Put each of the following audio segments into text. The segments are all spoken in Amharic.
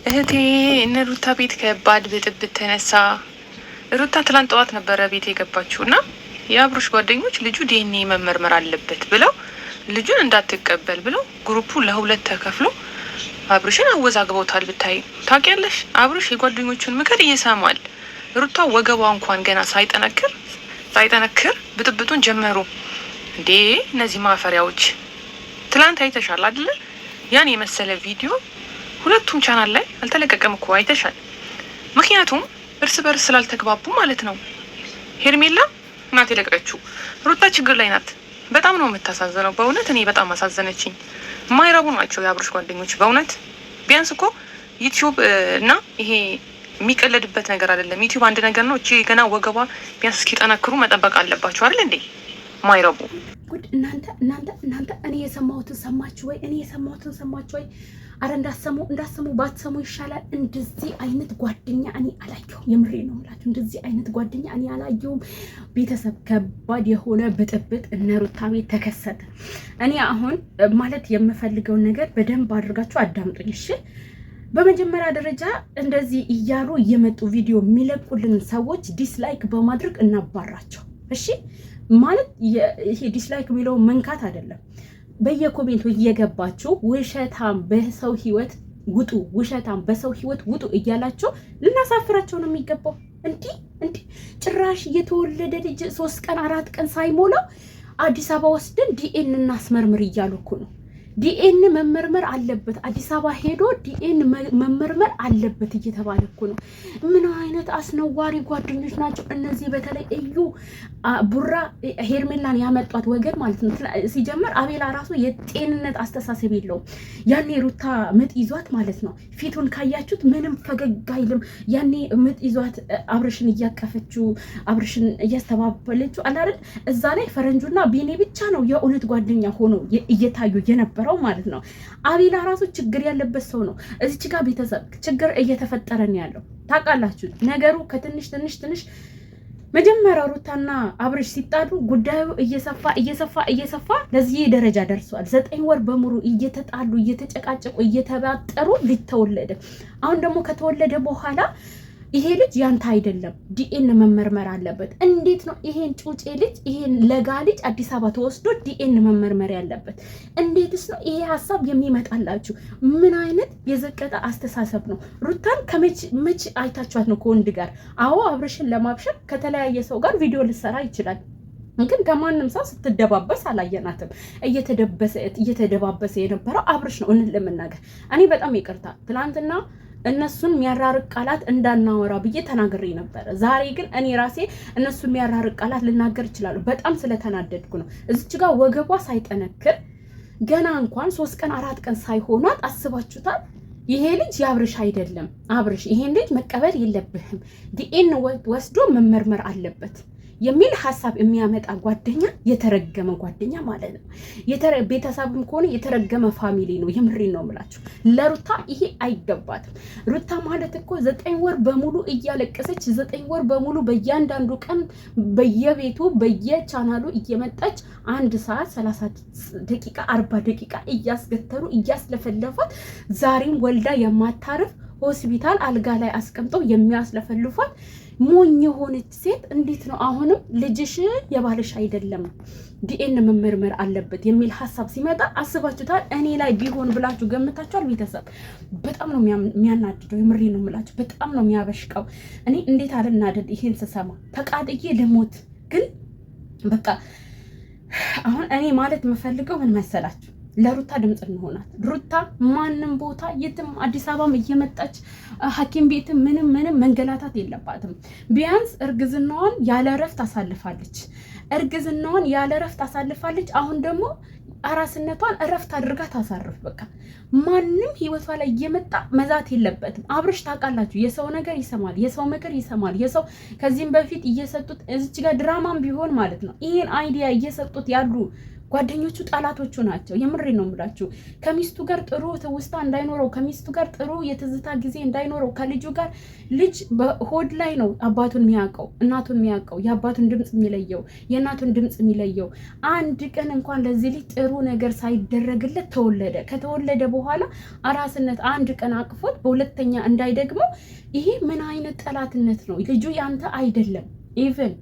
እህቴ እነ ሩታ ቤት ከባድ ብጥብጥ ተነሳ። ሩታ ትላንት ጠዋት ነበረ ቤት የገባችው እና የአብሮሽ ጓደኞች ልጁ ዲኤንኤ መመርመር አለበት ብለው ልጁን እንዳትቀበል ብለው ግሩፑ ለሁለት ተከፍሎ አብሮሽን አወዛግበውታል። ብታይ ታውቂያለሽ፣ አብሮሽ የጓደኞቹን ምክር እየሰማል። ሩታ ወገቧ እንኳን ገና ሳይጠነክር ብጥብጡን ጀመሩ። እንዴ እነዚህ ማፈሪያዎች! ትላንት አይተሻል አይደለ? ያን የመሰለ ቪዲዮ ሁለቱም ቻናል ላይ አልተለቀቀም እኮ አይተሻል። ምክንያቱም እርስ በርስ ስላልተግባቡ ማለት ነው። ሄርሜላ ናት የለቀቀችው። ሩታ ችግር ላይ ናት። በጣም ነው የምታሳዝነው በእውነት። እኔ በጣም አሳዘነችኝ። የማይረቡ ናቸው የአብሮሽ ጓደኞች በእውነት። ቢያንስ እኮ ዩቲዩብ እና ይሄ የሚቀለድበት ነገር አይደለም። ዩቲዩብ አንድ ነገር ነው። እቺ ገና ወገቧ ቢያንስ እስኪጠነክሩ መጠበቅ አለባቸው አይደል እንዴ? ማይረቡ ጉድ! እናንተ እኔ የሰማሁትን ሰማችሁ ወይ? አረ እንዳሰሙ ባትሰሙ ይሻላል። እንደዚህ አይነት ጓደኛ እኔ አላየሁም። የምሬ ነው የምላችሁ። እንደዚህ አይነት ጓደኛ እኔ አላየሁም። ቤተሰብ ከባድ የሆነ ብጥብጥ እነ ሩታ ቤት ተከሰተ። እኔ አሁን ማለት የምፈልገውን ነገር በደንብ አድርጋችሁ አዳምጡኝ እሺ። በመጀመሪያ ደረጃ እንደዚህ እያሉ እየመጡ ቪዲዮ የሚለቁልን ሰዎች ዲስላይክ በማድረግ እናባራቸው እሺ። ማለት ይሄ ዲስላይክ የሚለው መንካት አይደለም። በየኮሜንቱ እየገባችሁ ውሸታም በሰው ህይወት ውጡ እያላችሁ ልናሳፍራቸው ነው የሚገባው። እንዲህ ጭራሽ የተወለደ ልጅ 3 ቀን 4 ቀን ሳይሞላው አዲስ አበባ ወስደን ዲኤን እናስመርምር እያሉ እኮ ነው። ዲኤን መመርመር አለበት፣ አዲስ አበባ ሄዶ ዲኤን መመርመር አለበት እየተባለ እኮ ነው። ምን አይነት አስነዋሪ ጓደኞች ናቸው እነዚህ! በተለይ እዩ ቡራ ሄርሜላን ያመጧት ወገን ማለት ነው። ሲጀመር አቤላ ራሱ የጤንነት አስተሳሰብ የለውም። ያኔ ሩታ ምጥ ይዟት ማለት ነው። ፊቱን ካያችሁት ምንም ፈገግ አይልም። ያኔ ምጥ ይዟት አብርሽን እያቀፈችው አብርሽን እያስተባበለችው አላረድ እዛ ላይ ፈረንጁና ቢኔ ብቻ ነው የእውነት ጓደኛ ሆኖ እየታዩ የነበረው ማለት ነው። አቤላ ራሱ ችግር ያለበት ሰው ነው። እዚች ጋር ቤተሰብ ችግር እየተፈጠረ ነው ያለው። ታውቃላችሁ ነገሩ ከትንሽ መጀመሪያ ሩታና አብርሽ ሲጣሉ ጉዳዩ እየሰፋ ለዚህ ደረጃ ደርሷል። 9 ወር በሙሉ እየተጣሉ እየተጨቃጨቁ እየተባጠሩ ልጅ ተወለደ። አሁን ደግሞ ከተወለደ በኋላ ይሄ ልጅ ያንተ አይደለም፣ ዲኤን መመርመር አለበት። እንዴት ነው ይሄን ጩጬ ልጅ ይሄን ለጋ ልጅ አዲስ አበባ ተወስዶ ዲኤን መመርመር ያለበት? እንዴትስ ነው ይሄ ሀሳብ የሚመጣላችሁ? ምን አይነት የዘቀጠ አስተሳሰብ ነው? ሩታን ከመች አይታችኋት ነው ከወንድ ጋር? አዎ አብርሽን ለማብሸር ከተለያየ ሰው ጋር ቪዲዮ ልሰራ ይችላል፣ ግን ከማንም ሰው ስትደባበስ አላየናትም። እየተደባበሰ የነበረው አብርሽ ነው። እንን ለመናገር እኔ በጣም ይቅርታ ትናንትና እነሱን የሚያራርቅ ቃላት እንዳናወራ ብዬ ተናግሬ ነበረ። ዛሬ ግን እኔ ራሴ እነሱን የሚያራርቅ ቃላት ልናገር ይችላሉ። በጣም ስለተናደድኩ ነው። እዚች ጋር ወገቧ ሳይጠነክር ገና እንኳን 3 ቀን 4 ቀን ሳይሆናት አስባችሁታል? ይሄ ልጅ የአብርሽ አይደለም። አብርሽ ይሄን ልጅ መቀበል የለብህም፣ ዲኤን ወስዶ መመርመር አለበት የሚል ሀሳብ የሚያመጣ ጓደኛ የተረገመ ጓደኛ ማለት ነው። ቤተሰብም ከሆነ የተረገመ ፋሚሊ ነው። የምሬን ነው የምላችሁ። ለሩታ ይሄ አይገባትም። ሩታ ማለት እኮ 9 ወር በሙሉ እያለቀሰች 9 ወር በሙሉ በእያንዳንዱ ቀን በየቤቱ በየቻናሉ እየመጣች 1 ሰዓት 30 ደቂቃ 40 ደቂቃ እያስገተሩ እያስለፈለፏት ዛሬም ወልዳ የማታርፍ ሆስፒታል አልጋ ላይ አስቀምጠው የሚያስለፈልፏት ሞኝ የሆነች ሴት እንዴት ነው አሁንም ልጅሽ የባልሽ አይደለም ዲኤን መመርመር አለበት የሚል ሀሳብ ሲመጣ አስባችሁታል? እኔ ላይ ቢሆን ብላችሁ ገምታችኋል? ቤተሰብ በጣም ነው የሚያናድደው። የምሬ ነው የምላችሁ። በጣም ነው የሚያበሽቀው። እኔ እንዴት አልናደድ ይሄን ስሰማ ተቃጥዬ ልሞት። ግን በቃ አሁን እኔ ማለት የምፈልገው ምን መሰላችሁ? ለሩታ ድምጽ እንሆናት። ሩታ ማንም ቦታ የትም አዲስ አበባም እየመጣች ሐኪም ቤትም ምንም መንገላታት የለባትም። ቢያንስ እርግዝናዋን ያለ እረፍት አሳልፋለች። አሁን ደግሞ አራስነቷን እረፍት አድርጋ ታሳርፍ። በቃ ማንም ህይወቷ ላይ እየመጣ መዛት የለበትም። አብርሽ ታውቃላችሁ፣ የሰው ነገር ይሰማል፣ የሰው ምክር ይሰማል። የሰው ከዚህም በፊት እየሰጡት እዚች ጋር ድራማም ቢሆን ማለት ነው ይሄን አይዲያ እየሰጡት ያሉ ጓደኞቹ ጠላቶቹ ናቸው። የምሬ ነው የምላችሁ። ከሚስቱ ጋር ጥሩ ትውስታ እንዳይኖረው፣ ከሚስቱ ጋር ጥሩ የትዝታ ጊዜ እንዳይኖረው፣ ከልጁ ጋር ልጅ በሆድ ላይ ነው አባቱን የሚያውቀው እናቱን የሚያውቀው፣ የአባቱን ድምፅ የሚለየው የእናቱን ድምፅ የሚለየው። አንድ ቀን እንኳን ለዚህ ልጅ ጥሩ ነገር ሳይደረግለት ተወለደ። ከተወለደ በኋላ አራስነት አንድ ቀን አቅፎት በሁለተኛ እንዳይደግመው። ይሄ ምን አይነት ጠላትነት ነው? ልጁ ያንተ አይደለም። ኢቭን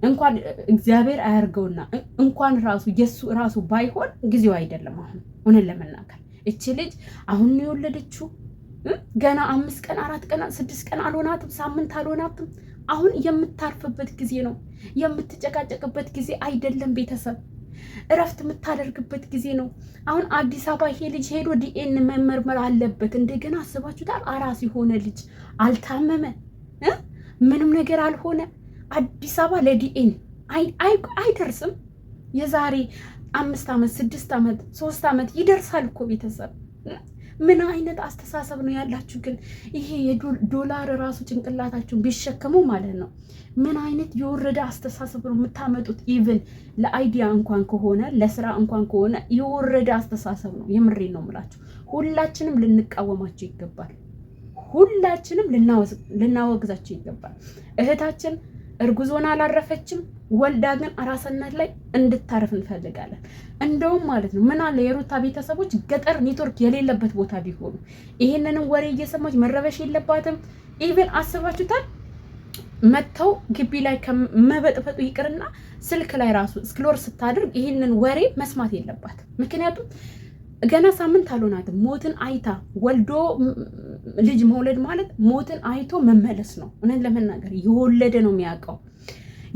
እንኳን እግዚአብሔር አያርገውና እንኳን ራሱ የሱ ራሱ ባይሆን ጊዜው አይደለም። አሁን ሆነን ለመናገር እቺ ልጅ አሁን ነው የወለደችው። ገና 5 ቀን 4 ቀን 6 ቀን አልሆናትም፣ ሳምንት አልሆናትም። አሁን የምታርፍበት ጊዜ ነው፣ የምትጨቃጨቅበት ጊዜ አይደለም። ቤተሰብ እረፍት የምታደርግበት ጊዜ ነው። አሁን አዲስ አበባ ይሄ ልጅ ሄዶ ዲኤን መመርመር አለበት። እንደገና አስባችሁታል? አራስ የሆነ ልጅ አልታመመ ምንም ነገር አልሆነ። አዲስ አበባ ለዲኤን አይደርስም። የዛሬ 5 ዓመት 6 ዓመት 3 ዓመት ይደርሳል እኮ ቤተሰብ። ምን አይነት አስተሳሰብ ነው ያላችሁ ግን? ይሄ የዶላር ራሱ ጭንቅላታችሁን ቢሸከሙ ማለት ነው። ምን አይነት የወረደ አስተሳሰብ ነው የምታመጡት? ኢቭን ለአይዲያ እንኳን ከሆነ ለስራ እንኳን ከሆነ የወረደ አስተሳሰብ ነው። የምሬን ነው የምላችሁ። ሁላችንም ልንቃወማቸው ይገባል። ሁላችንም ልናወግዛቸው ይገባል። እህታችን እርጉዞና አላረፈችም። ወልዳ ግን አራስነት ላይ እንድታረፍ እንፈልጋለን። እንደውም ማለት ነው ምን አለ የሩታ ቤተሰቦች ገጠር ኔትወርክ የሌለበት ቦታ ቢሆኑ ይሄንንም ወሬ እየሰማች መረበሽ የለባትም። ኢቭን አስባችሁታል? መተው ግቢ ላይ ከመበጥፈጡ ይቅርና ስልክ ላይ ራሱ ስክሎር ስታደርግ ይሄንን ወሬ መስማት የለባትም። ምክንያቱም ገና ሳምንት አልሆናትም። ሞትን አይታ ወልዶ ልጅ መውለድ ማለት ሞትን አይቶ መመለስ ነው። እውነት ለመናገር የወለደ ነው የሚያውቀው።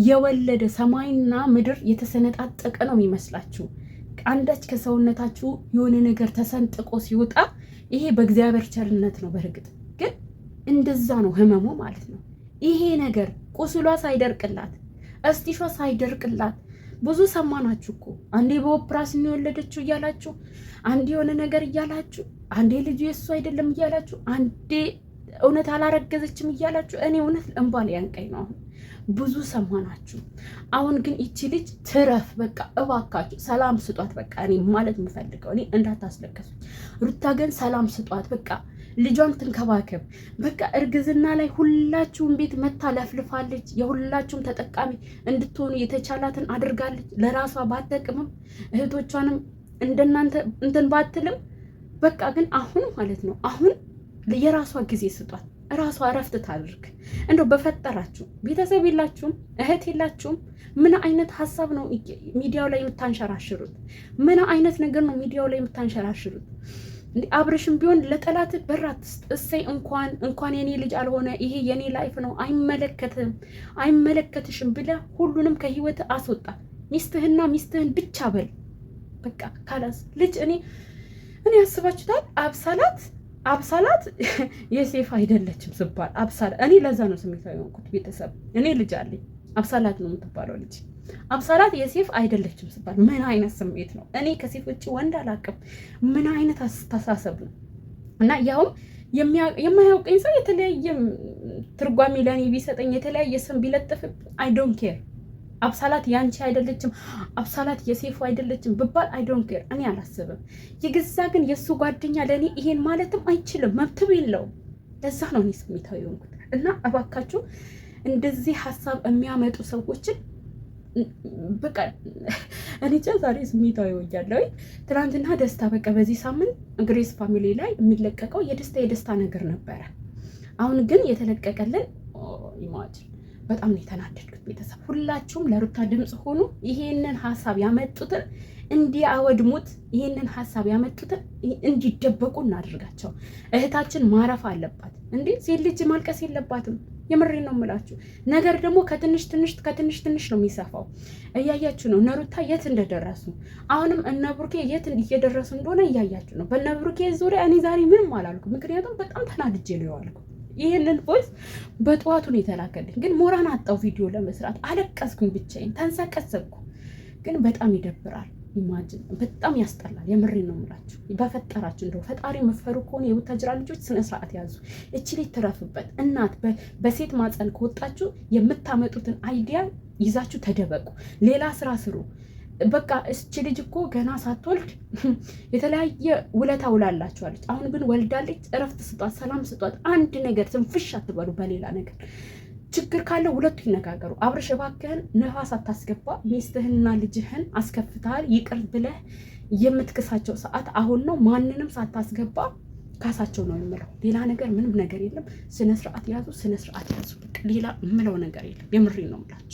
የወለደ ሰማይና ምድር የተሰነጣጠቀ ነው የሚመስላችሁ። አንዳች ከሰውነታችሁ የሆነ ነገር ተሰንጥቆ ሲወጣ ይሄ በእግዚአብሔር ቸርነት ነው። በእርግጥ ግን እንደዛ ነው ህመሙ ማለት ነው። ይሄ ነገር ቁስሏ ሳይደርቅላት እስቲሿ ሳይደርቅላት ብዙ ሰማናችሁ እኮ። አንዴ በኦፕራሲዮን የወለደችው እያላችሁ፣ አንዴ የሆነ ነገር እያላችሁ፣ አንዴ ልጁ የሱ አይደለም እያላችሁ፣ አንዴ እውነት አላረገዘችም እያላችሁ። እኔ እውነት እንባል ያንቀኝ ነው። አሁን ብዙ ሰማናችሁ። አሁን ግን ይቺ ልጅ ትረፍ። በቃ እባካችሁ ሰላም ስጧት። በቃ እኔ ማለት የምፈልገው እኔ እንዳታስለቀሱ። ሩታ ግን ሰላም ስጧት። በቃ ልጇን ትንከባከብ። በቃ እርግዝና ላይ ሁላችሁም ቤት መታ ለፍልፋለች። የሁላችሁም ተጠቃሚ እንድትሆኑ የተቻላትን አድርጋለች። ለራሷ ባትጠቅምም እህቶቿንም እንደናንተ እንትን ባትልም በቃ ግን አሁን ማለት ነው አሁን የራሷ ጊዜ ስጧት። ራሷ እረፍት ታድርግ። እንደው በፈጠራችሁ ቤተሰብ የላችሁም? እህት የላችሁም? ምን አይነት ሀሳብ ነው ሚዲያው ላይ የምታንሸራሽሩት? ምን አይነት ነገር ነው ሚዲያው ላይ የምታንሸራሽሩት? እንዴ አብርሽም ቢሆን ለጠላት በራት እሰይ እንኳን የኔ ልጅ አልሆነ ይሄ የኔ ላይፍ ነው አይመለከትሽም ብለህ ሁሉንም ከህይወት አስወጣ። ሚስትህን ብቻ በል በቃ ካላስ ልጅ እኔ ያስባችሁታል? አብሳላት የሴፍ አይደለችም ስባል አብሳላት እኔ ለዛ ነው ስሜታዊ የሆንኩት። ቤተሰብ እኔ ልጅ አለኝ። አብሳላት ነው የምትባለው ልጅ። አብሳላት የሴፍ አይደለችም ስባል ምን አይነት ስሜት ነው? እኔ ከሴፍ ውጭ ወንድ አላውቅም። ምን አይነት አስተሳሰብ ነው? እና ያውም የማያውቀኝ ሰው የተለያየ ትርጓሜ ለእኔ ቢሰጠኝ የተለያየ ስም ቢለጥፍብኝ አይ ዶንት ኬር። አብሳላት ያንቺ አይደለችም፣ አብሳላት የሴፉ አይደለችም ብባል አይ ዶንት ኬር። እኔ አላስብም። የገዛ ግን የእሱ ጓደኛ ለእኔ ይሄን ማለትም አይችልም፣ መብትም የለውም። ለዛ ነው እኔ ስሜታዊ የሆንኩት። እና እባካችሁ እንደዚህ ሀሳብ የሚያመጡ ሰዎችን በቃ እኔ ዛሬ ስሜታዊ ሆኛለሁ። ትናንትና ደስታ በቃ በዚህ ሳምንት ግሬስ ፋሚሊ ላይ የሚለቀቀው የደስታ ነገር ነበረ። አሁን ግን የተለቀቀልን ኢማጂን በጣም ነው የተናደድኩት። ቤተሰብ ሁላችሁም ለሩታ ድምፅ ሆኑ። ይሄንን ሀሳብ ያመጡትን እንዲያወድሙት፣ ይሄንን ሀሳብ ያመጡትን እንዲደበቁ እናድርጋቸው። እህታችን ማረፍ አለባት እንዴ! ሴት ልጅ ማልቀስ የለባትም። የምሬን ነው የምላችሁ። ነገር ደግሞ ከትንሽ ትንሽ ነው የሚሰፋው። እያያችሁ ነው እነ ሩታ የት እንደደረሱ። አሁንም እነ ብሩኬ የት እየደረሱ እንደሆነ እያያችሁ ነው። በእነ ብሩኬ ዙሪያ እኔ ዛሬ ምንም አላልኩም፣ ምክንያቱም በጣም ተናድጄ ነው የዋልኩት። ይህንን ቮይስ በጠዋቱ ነው የተላከልኝ፣ ግን ሞራን አጣው ቪዲዮ ለመስራት። አለቀስኩኝ፣ ብቻዬን ተንሰቀሰቅኩ። ግን በጣም ይደብራል። ኢማጂን በጣም ያስጠላል። የምሬን ነው የምላችሁ። በፈጠራችሁ እንደው ፈጣሪ መፈሩ ከሆነ የቡታጅራ ልጆች ስነ ስርዓት ያዙ። እቺ ልጅ ትረፍበት። እናት በሴት ማፀን ከወጣችሁ የምታመጡትን አይዲያ ይዛችሁ ተደበቁ። ሌላ ስራ ስሩ። በቃ እስቺ ልጅ እኮ ገና ሳትወልድ የተለያየ ውለታ ውላላችኋለች። አሁን ግን ወልዳለች። እረፍት ስጧት፣ ሰላም ስጧት። አንድ ነገር ትንፍሽ አትበሉ። በሌላ ነገር ችግር ካለ ሁለቱ ይነጋገሩ። አብርሽ እባክህን ነፋስ አታስገባ። ሚስትህንና ልጅህን አስከፍተሃል። ይቅር ብለህ የምትክሳቸው ሰዓት አሁን ነው። ማንንም ሳታስገባ ካሳቸው ነው የምለው። ሌላ ነገር ምንም ነገር የለም። ስነ ስርዓት ያዙ፣ ስነ ስርዓት ያዙ። ሌላ የምለው ነገር የለም። የምሬን ነው የምላቸው።